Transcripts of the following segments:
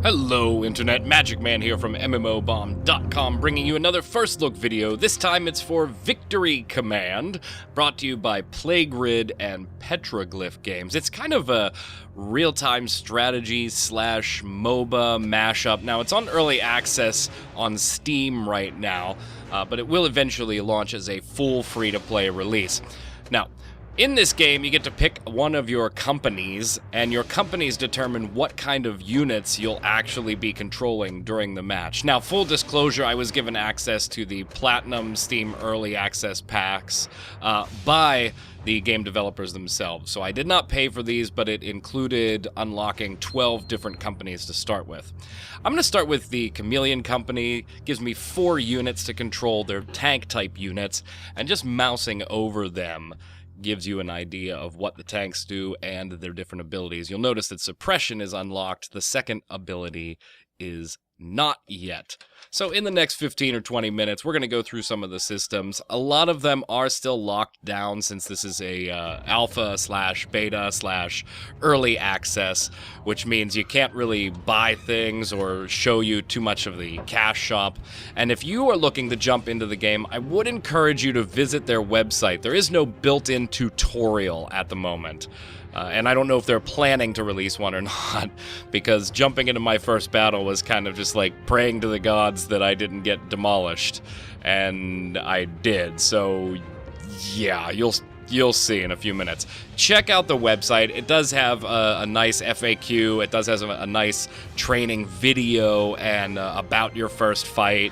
Hello Internet, Magic Man here from MMOBomb.com, bringing you another first look video. This time it's for Victory Command, brought to you by PlayGrid and Petroglyph Games. It's kind of a real-time strategy slash MOBA mashup. Now it's on early access on Steam right now, but it will eventually launch as a full free-to-play release. Now, in this game, you get to pick one of your companies, and your companies determine what kind of units you'll actually be controlling during the match. Now, full disclosure, I was given access to the Platinum Steam Early Access packs by the game developers themselves. So I did not pay for these, but it included unlocking 12 different companies to start with. I'm going to start with the Chameleon Company. Gives me 4 units to control. They're tank-type units, and just mousing over them gives you an idea of what the tanks do and their different abilities. You'll notice that suppression is unlocked. The second ability is not yet. So in the next 15 or 20 minutes, we're going to go through some of the systems. A lot of them are still locked down since this is a alpha slash beta slash early access, which means you can't really buy things or show you too much of the cash shop. And if you are looking to jump into the game, I would encourage you to visit their website. There is no built-in tutorial at the moment. And I don't know if they're planning to release one or not, because jumping into my first battle was kind of just like praying to the gods that I didn't get demolished, and I did. So yeah, you'll see in a few minutes. Check out the website. It does have a nice FAQ. It does have a nice training video and about your first fight.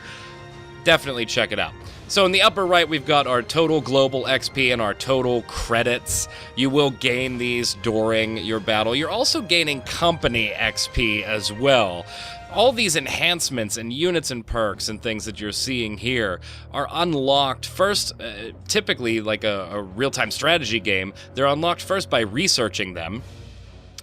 Definitely check it out. So in the upper right, we've got our total global XP and our total credits. You will gain these during your battle. You're also gaining company XP as well. All these enhancements and units and perks and things that you're seeing here are unlocked first, typically like a real-time strategy game, they're unlocked first by researching them.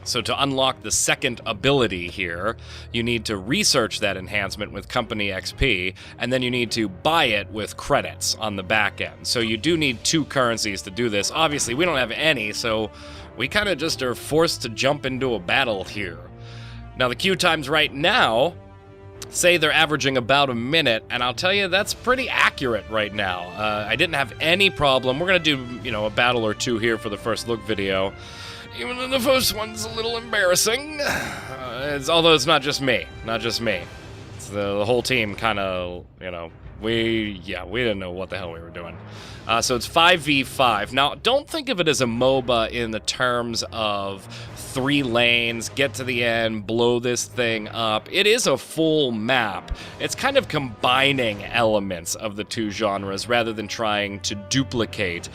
So to unlock the second ability here, you need to research that enhancement with company XP, and then you need to buy it with credits on the back end. So you do need 2 currencies to do this. Obviously, we don't have any, so we kind of just are forced to jump into a battle here. Now, the queue times right now say they're averaging about a minute, and I'll tell you, that's pretty accurate right now. I didn't have any problem. We're going to do, a battle or 2 here for the first look video. Even though the first one's a little embarrassing, although it's not just me, It's the whole team kind of, we didn't know what the hell we were doing. So it's 5v5. Now, don't think of it as a MOBA in the terms of 3 lanes, get to the end, blow this thing up. It is a full map. It's kind of combining elements of the 2 genres rather than trying to duplicate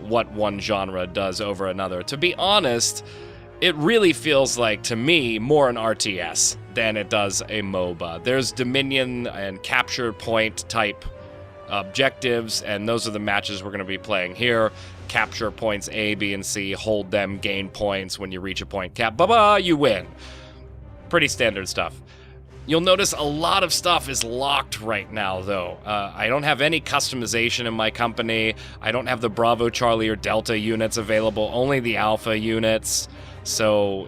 what one genre does over another. To be honest, it really feels like, to me, more an RTS than it does a MOBA. There's Dominion and capture point type objectives, and those are the matches we're going to be playing here. Capture points A, B, and C, hold them, gain points. When you reach a point cap, you win. Pretty standard stuff. You'll notice a lot of stuff is locked right now, though. I don't have any customization in my company. I don't have the Bravo, Charlie, or Delta units available, only the Alpha units. So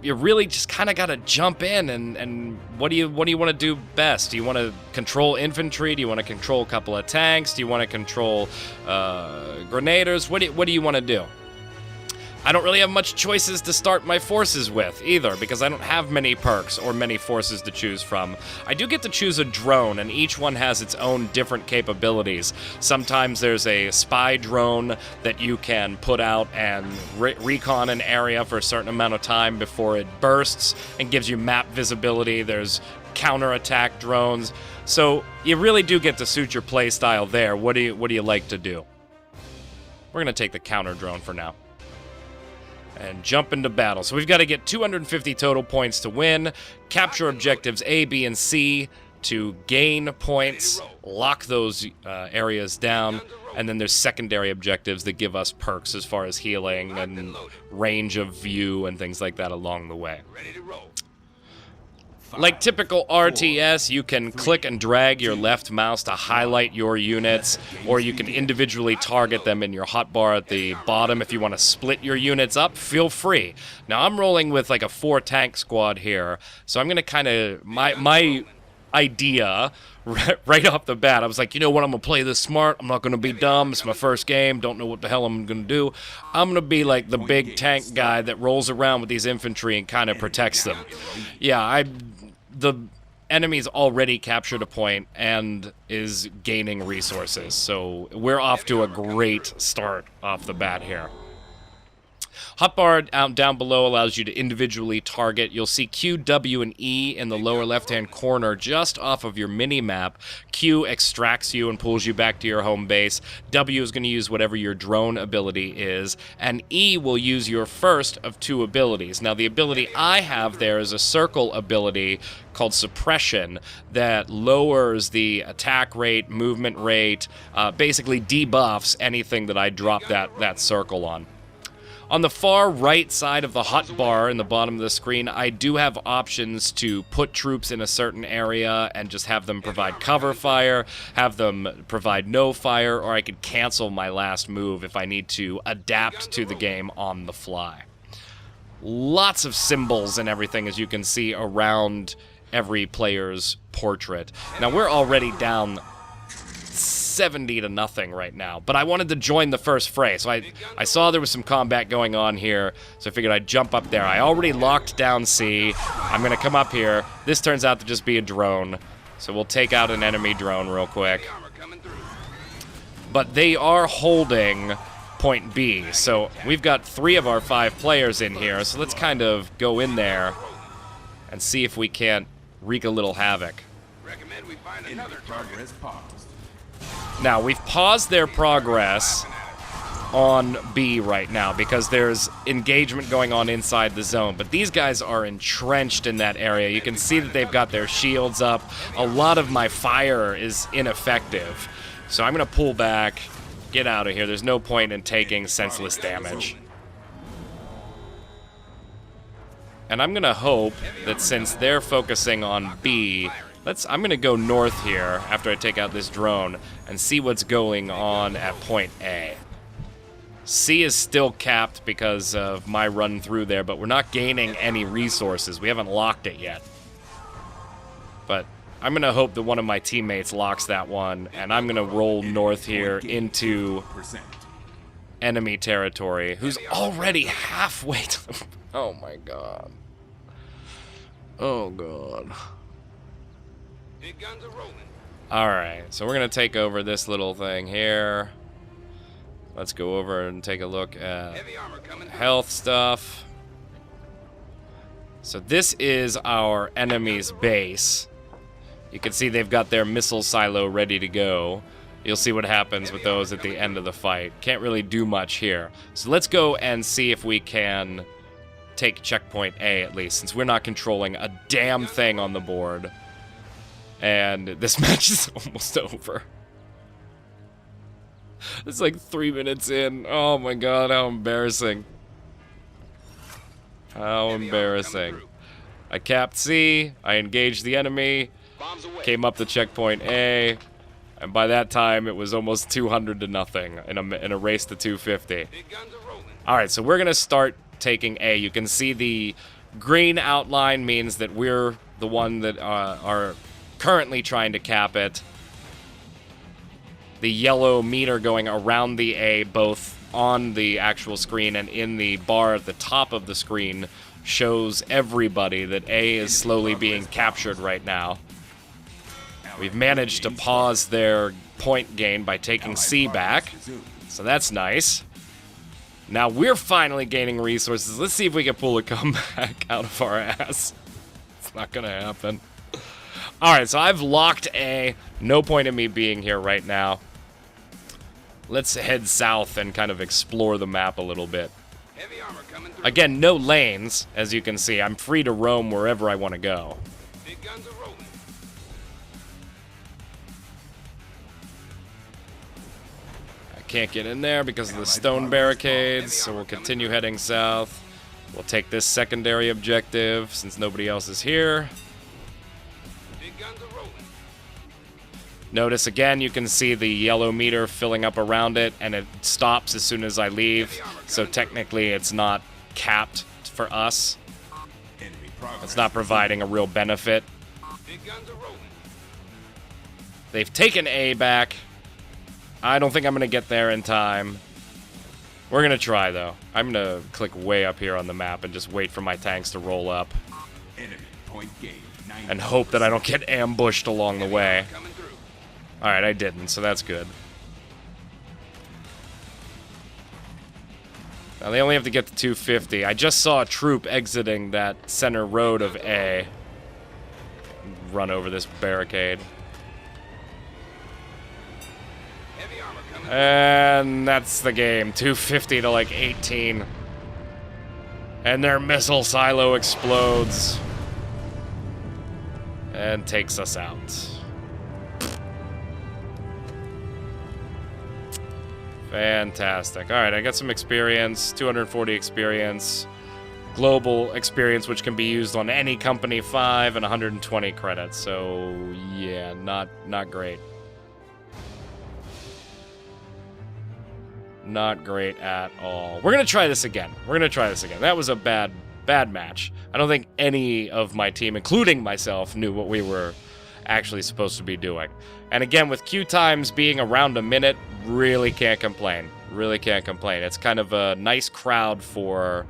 you really just kind of got to jump in, and what do you want to do best? Do you want to control infantry? Do you want to control a couple of tanks? Do you want to control grenadiers? What do you want to do? I don't really have much choices to start my forces with either, because I don't have many perks or many forces to choose from. I do get to choose a drone, and each one has its own different capabilities. Sometimes there's a spy drone that you can put out and recon an area for a certain amount of time before it bursts and gives you map visibility. There's counterattack drones. So you really do get to suit your play style there. What do you like to do? We're going to take the counter drone for now and jump into battle. So we've got to get 250 total points to win, capture objectives A, B, and C to gain points, lock those areas down, and then there's secondary objectives that give us perks as far as healing and range of view and things like that along the way. Like typical RTS, you can click and drag your left mouse to highlight your units, or you can individually target them in your hotbar at the bottom. If you want to split your units up, feel free. Now, I'm rolling with like a 4-tank squad here, so I'm going to kind of... My idea right off the bat, I was like, you know what, I'm going to play this smart. I'm not going to be dumb. It's my first game. Don't know what the hell I'm going to do. I'm going to be like the big tank guy that rolls around with these infantry and kind of protects them. Yeah, the enemy's already captured a point and is gaining resources, so we're off to a great start off the bat here. Hotbar down below allows you to individually target. You'll see Q, W, and E in the lower left-hand corner just off of your mini-map. Q extracts you and pulls you back to your home base. W is going to use whatever your drone ability is. And E will use your first of 2 abilities. Now, the ability I have there is a circle ability called Suppression that lowers the attack rate, movement rate, basically debuffs anything that I drop that circle on. On the far right side of the hotbar in the bottom of the screen, I do have options to put troops in a certain area and just have them provide cover fire, have them provide no fire, or I could cancel my last move if I need to adapt to the game on the fly. Lots of symbols and everything, as you can see, around every player's portrait. Now, we're already down 70-0 right now, but I wanted to join the first fray, so I saw there was some combat going on here, so I figured I'd jump up there. I already locked down C. I'm gonna come up here. This turns out to just be a drone, so we'll take out an enemy drone real quick. But they are holding point B, so we've got 3 of our 5 players in here, so let's kind of go in there and see if we can't wreak a little havoc. Recommend we find another target. Now, we've paused their progress on B right now because there's engagement going on inside the zone, but these guys are entrenched in that area. You can see that they've got their shields up. A lot of my fire is ineffective, so I'm going to pull back, get out of here. There's no point in taking senseless damage. And I'm going to hope that since they're focusing on B, I'm going to go north here after I take out this drone and see what's going on at point A. C is still capped because of my run through there, but we're not gaining any resources. We haven't locked it yet. But I'm going to hope that one of my teammates locks that one, and I'm going to roll north here into enemy territory, who's already halfway to the... Oh my god. Oh god. Guns are rolling. Alright, so we're going to take over this little thing here. Let's go over and take a look at health stuff. So this is our enemy's base. You can see they've got their missile silo ready to go. You'll see what happens with those at the end of the fight. Can't really do much here. So let's go and see if we can take checkpoint A at least, since we're not controlling a damn thing on the board. And this match is almost over. It's like 3 minutes in. Oh my god, how embarrassing. How embarrassing. I capped C, I engaged the enemy, came up to checkpoint A, and by that time it was almost 200-0 in a race to 250. Alright, so we're gonna start taking A. You can see the green outline means that we're the one that are currently trying to cap it. The yellow meter going around the A, both on the actual screen and in the bar at the top of the screen, shows everybody that A is slowly being captured right now. We've managed to pause their point gain by taking C back, so that's nice. Now we're finally gaining resources. Let's see if we can pull a comeback out of our ass. It's not gonna happen. Alright, so I've locked A. No point in me being here right now. Let's head south and kind of explore the map a little bit. Again, no lanes, as you can see. I'm free to roam wherever I want to go. I can't get in there because of the stone barricades, so we'll continue heading south. We'll take this secondary objective since nobody else is here. Notice again, you can see the yellow meter filling up around it, and it stops as soon as I leave. So technically, it's not capped for us. It's not providing a real benefit. They've taken A back. I don't think I'm going to get there in time. We're going to try, though. I'm going to click way up here on the map and just wait for my tanks to roll up. And hope that I don't get ambushed along the way. Alright, I didn't, so that's good. Now, they only have to get to 250. I just saw a troop exiting that center road of A. Run over this barricade. And that's the game. 250 to like 18. And their missile silo explodes. And takes us out. Fantastic. Alright, I got some experience. 240 experience. Global experience, which can be used on any company, 5 and 120 credits. So, yeah, not great. Not great at all. We're going to try this again. That was a bad match. I don't think any of my team, including myself, knew what we were actually supposed to be doing. And again, with queue times being around a minute, really can't complain. It's kind of a nice crowd for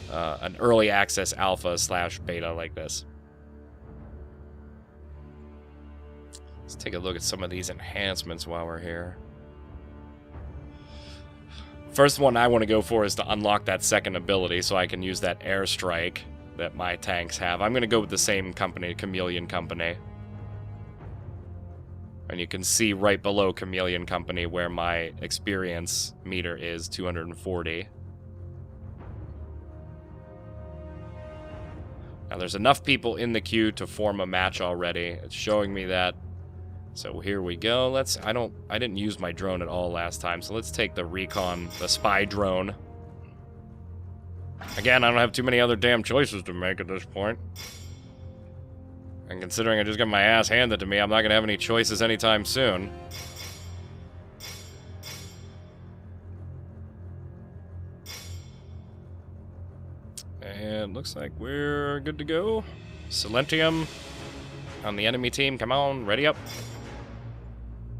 an early access alpha / beta like this. Let's take a look at some of these enhancements while we're here. First one I want to go for is to unlock that second ability so I can use that airstrike that my tanks have. I'm going to go with the same company, Chameleon Company. And you can see right below Chameleon Company where my experience meter is, 240. Now there's enough people in the queue to form a match already. It's showing me that. So here we go. I didn't use my drone at all last time, so let's take the recon, the spy drone. Again, I don't have too many other damn choices to make at this point. And considering I just got my ass handed to me, I'm not going to have any choices anytime soon. And looks like we're good to go. Silentium on the enemy team. Come on, ready up.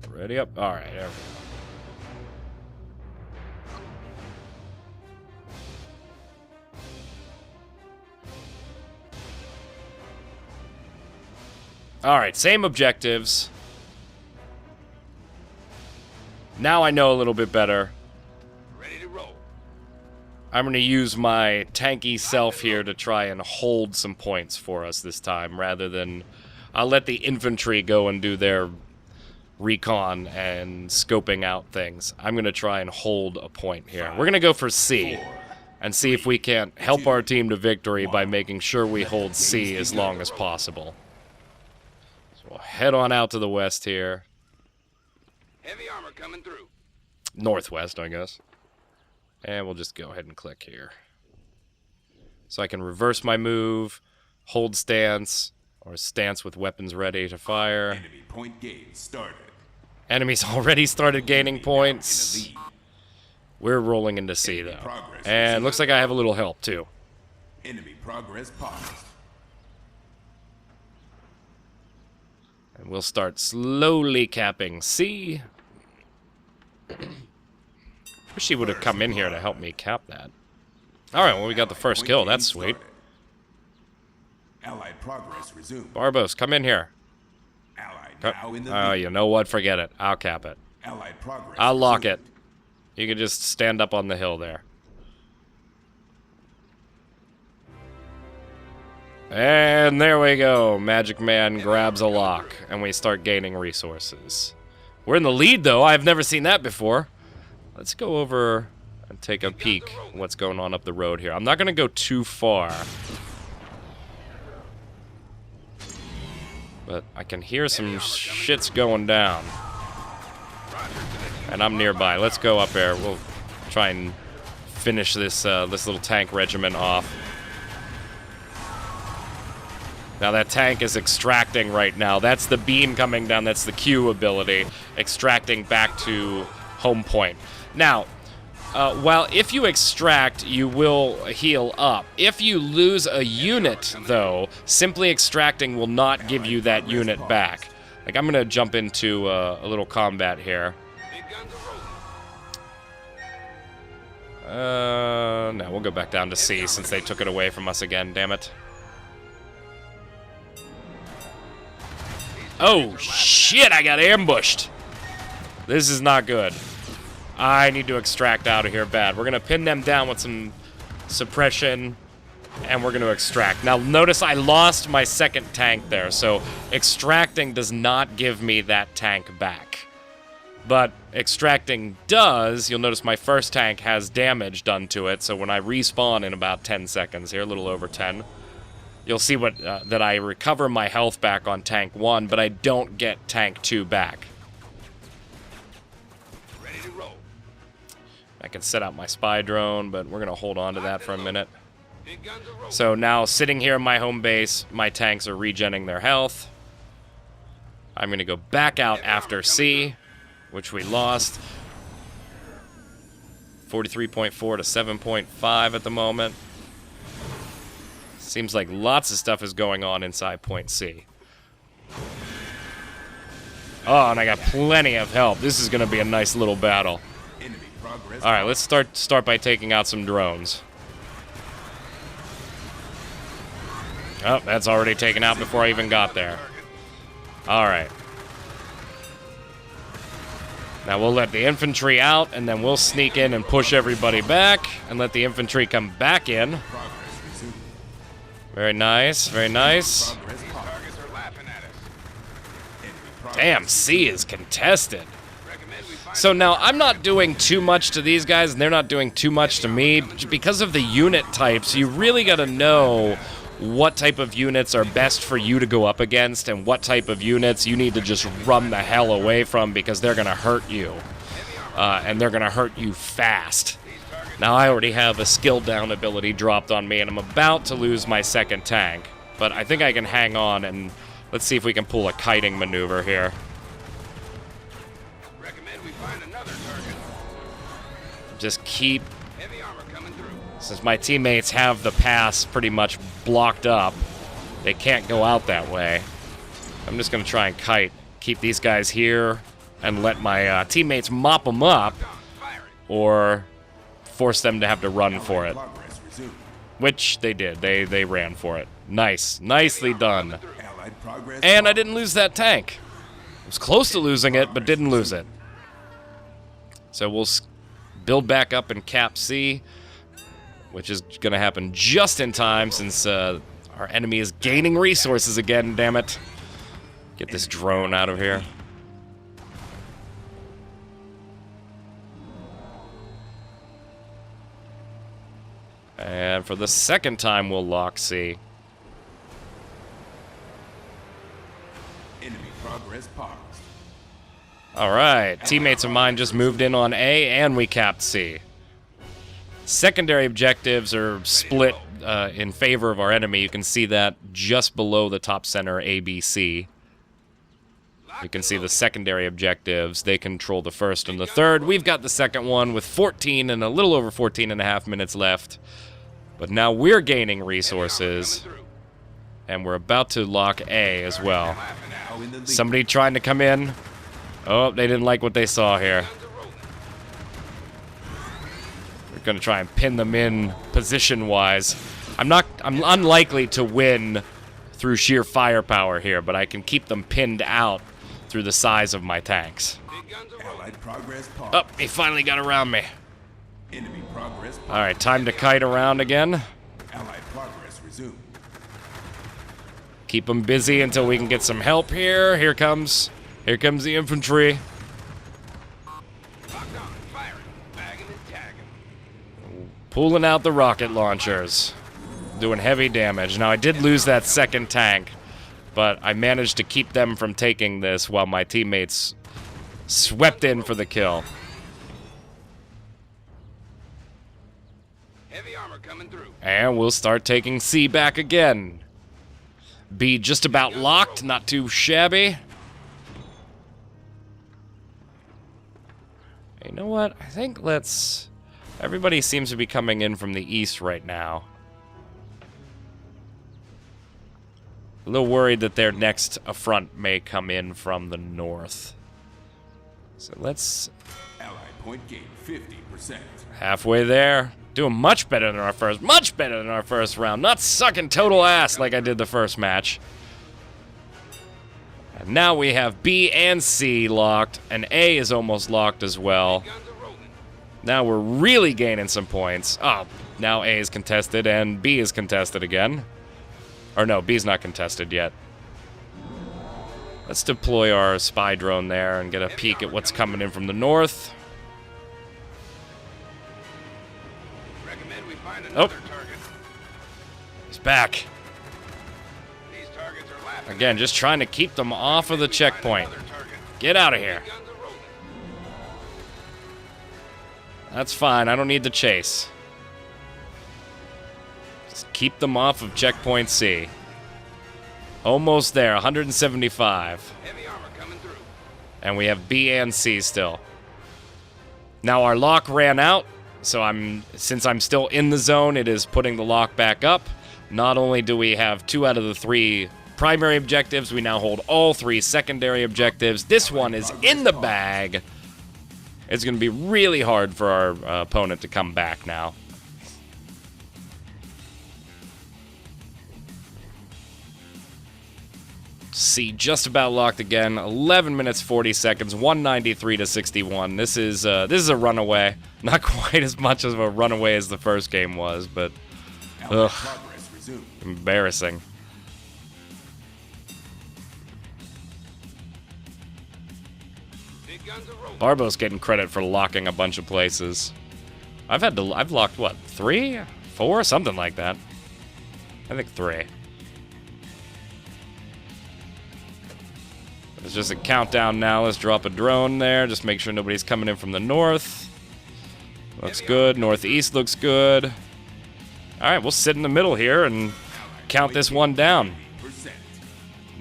Ready up. All right, there we go. All right, same objectives. Now I know a little bit better. Ready to roll. I'm going to use my tanky self here to try and hold some points for us this time, rather than I'll let the infantry go and do their recon and scoping out things. I'm going to try and hold a point here. We're going to go for C and see if we can't help our team to victory by making sure we hold C as long as possible. So we'll head on out to the west here. Heavy armor coming through. Northwest, I guess. And we'll just go ahead and click here. So I can reverse my move, hold stance, or stance with weapons ready to fire. Enemy point game started. Enemies already started gaining points. We're rolling into C, though. And looks like I have a little help, too. Enemy progress paused. And we'll start slowly capping C. Wish he would have come in here to help me cap that. Alright, well, we got the first kill. That's sweet. Allied progress resumed. Barbos, come in here. Allied now in the Oh, lead. you know what? Forget it. I'll cap it. Allied progress I'll lock it. resumed. You can just stand up on the hill there. And there we go. Magic Man grabs a lock, and we start gaining resources. We're in the lead, though. I've never seen that before. Let's go over and take a peek what's going on up the road here. I'm not going to go too far. But I can hear some shits going down. And I'm nearby. Let's go up there. We'll try and finish this this little tank regiment off. Now that tank is extracting right now. That's the beam coming down. That's the Q ability. Extracting back to home point. Now, while if you extract, you will heal up. If you lose a unit, though, simply extracting will not give you that unit back. Like, I'm going to jump into a little combat here. No, we'll go back down to C since they took it away from us again, damn it. Oh, shit, I got ambushed. This is not good. I need to extract out of here bad. We're going to pin them down with some suppression, and we're going to extract. Now, notice I lost my second tank there, so extracting does not give me that tank back. But extracting does. You'll notice my first tank has damage done to it, so when I respawn in about 10 seconds here, a little over 10, you'll see what that I recover my health back on tank 1, but I don't get tank 2 back. Ready to roll. I can set out my spy drone, but we're going to hold on to that for a minute. Big guns are rolling. So now, sitting here in my home base, my tanks are regenning their health. I'm going to go back out after C, which we lost. 43.4 to 7.5 at the moment. Seems like lots of stuff is going on inside point C. Oh, and I got plenty of help. This is going to be a nice little battle. All right, let's start by taking out some drones. Oh, that's already taken out before I even got there. All right. Now we'll let the infantry out, and then we'll sneak in and push everybody back, and let the infantry come back in. Very nice, very nice. Damn, C is contested. So now, I'm not doing too much to these guys, and they're not doing too much to me. Because of the unit types, you really gotta know what type of units are best for you to go up against, and what type of units you need to just run the hell away from, because they're gonna hurt you. And they're gonna hurt you fast. Now, I already have a skill down ability dropped on me, and I'm about to lose my second tank. But I think I can hang on, and let's see if we can pull a kiting maneuver here. Recommend we find another target. Just keep... Heavy armor coming through. Since my teammates have the pass pretty much blocked up, they can't go out that way. I'm just going to try and kite. Keep these guys here, and let my teammates mop them up, or force them to have to run for it. Which they did. They ran for it. Nice. Nicely done. And I didn't lose that tank. I was close to losing it, but didn't lose it. So we'll build back up in Cap C, which is going to happen just in time since our enemy is gaining resources again, damn it. Get this drone out of here. And for the second time, we'll lock C. Enemy progress paused. Alright, teammates of mine just moved in on A, and we capped C. Secondary objectives are split in favor of our enemy. You can see that just below the top center, ABC. You can see the secondary objectives. They control the first and the third. We've got the second one with 14 and a little over 14 and a half minutes left. But now we're gaining resources, and we're about to lock A as well. Somebody trying to come in. Oh, they didn't like what they saw here. We're going to try and pin them in position-wise. I'm unlikely to win through sheer firepower here, but I can keep them pinned out through the size of my tanks. Oh, he finally got around me. Alright, time to kite around again. Keep them busy until we can get some help here. Here comes the infantry. Pulling out the rocket launchers. Doing heavy damage. Now, I did lose that second tank, but I managed to keep them from taking this while my teammates swept in for the kill. Heavy armor coming through. And we'll start taking C back again. B just about locked, not too shabby. You know what? I think let's... Everybody seems to be coming in from the east right now. A little worried that their next affront may come in from the north. So let's... Ally point gain 50%. Halfway there. Doing much better than our first round. Not sucking total ass like I did the first match. And now we have B and C locked, and A is almost locked as well. Now we're really gaining some points. Oh, now A is contested and B is contested again. Or no, B's not contested yet. Let's deploy our spy drone there and get a peek at what's coming in from the north. Recommend we find another target. He's back. These targets are laughing. Again, just trying to keep them off of the checkpoint. Another target. Get out of here. Guns are rolling. That's fine, I don't need the chase. Just keep them off of checkpoint C. Almost there, 175. Heavy armor coming through. And we have B and C still. Now our lock ran out, so since I'm still in the zone, it is putting the lock back up. Not only do we have 2 out of the 3 primary objectives, we now hold all 3 secondary objectives. This one is in the bag. It's going to be really hard for our opponent to come back now. C just about locked again. 11 minutes 40 seconds, 193 to 61. This is a runaway. Not quite as much of a runaway as the first game was, but ugh, embarrassing. Big guns are rolling. Barbo's getting credit for locking a bunch of places. I've locked what, 3, 4, something like that. I think 3. It's just a countdown now. Let's drop a drone there. Just make sure nobody's coming in from the north. Looks good. Northeast looks good. All right, we'll sit in the middle here and count this one down.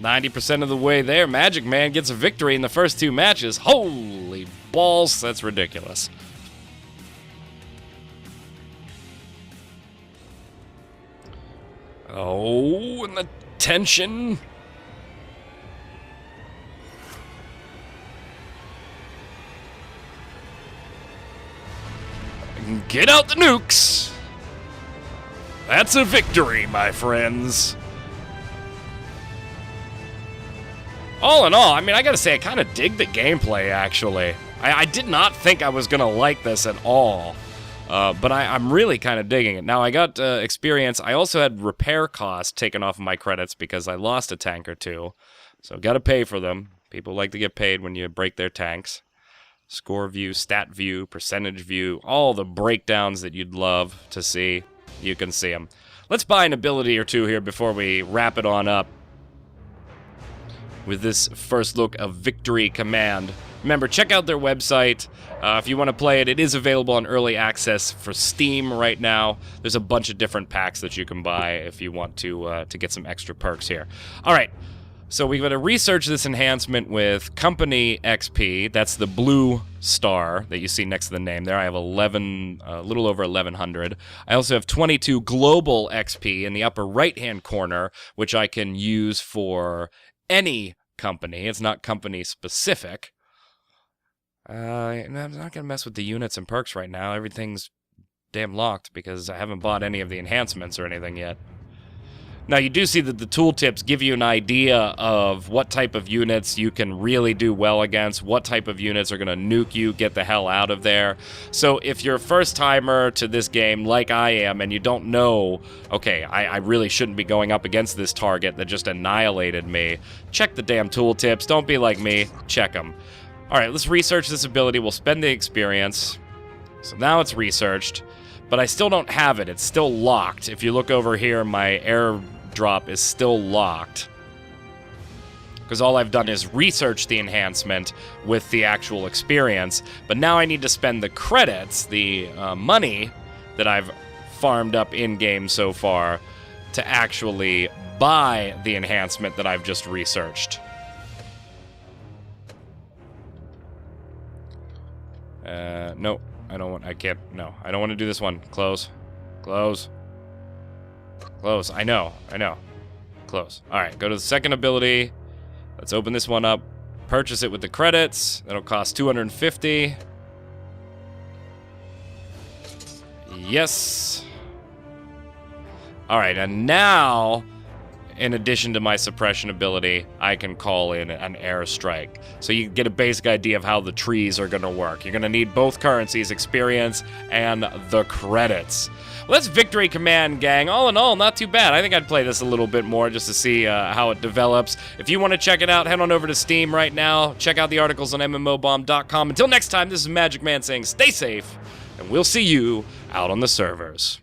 90% of the way there. Magic Man gets a victory in the first 2 matches. Holy balls, that's ridiculous. Oh, and the tension. Get out the nukes. That's a victory, my friends. All in all, I mean, I gotta say, I kind of dig the gameplay, actually. I did not think I was gonna like this at all. But I'm really kind of digging it. Now, I got experience. I also had repair costs taken off of my credits because I lost a tank or 2. So, gotta pay for them. People like to get paid when you break their tanks. Score view, stat view, percentage view, all the breakdowns that you'd love to see. You can see them. Let's buy an ability or 2 here before we wrap it on up with this first look of Victory Command. Remember, check out their website. If you want to play it, it is available on early access for Steam right now. There's a bunch of different packs that you can buy if you want to get some extra perks here. All right. So we've got to research this enhancement with Company XP. That's the blue star that you see next to the name there. I have a little over 1,100. I also have 22 global XP in the upper right-hand corner, which I can use for any company. It's not company specific. I'm not going to mess with the units and perks right now. Everything's damn locked because I haven't bought any of the enhancements or anything yet. Now, you do see that the tooltips give you an idea of what type of units you can really do well against, what type of units are going to nuke you, get the hell out of there. So if you're a first-timer to this game like I am and you don't know, okay, I really shouldn't be going up against this target that just annihilated me, check the damn tooltips. Don't be like me. Check them. All right, let's research this ability. We'll spend the experience. So now it's researched. But I still don't have it. It's still locked. If you look over here, my airdrop is still locked. Because all I've done is research the enhancement with the actual experience. But now I need to spend the credits, the money that I've farmed up in-game so far, to actually buy the enhancement that I've just researched. No, I don't want, I can't, no, I don't want to do this one. Close. Close. Close. I know. Close. Alright, go to the second ability. Let's open this one up. Purchase it with the credits. That'll cost 250. Yes. Alright, and now, in addition to my suppression ability, I can call in an airstrike. So you get a basic idea of how the trees are going to work. You're going to need both currencies, experience and the credits. Well, that's Victory Command, gang. All in all, not too bad. I think I'd play this a little bit more just to see how it develops. If you want to check it out, head on over to Steam right now. Check out the articles on MMOBomb.com. Until next time, this is Magic Man saying stay safe, and we'll see you out on the servers.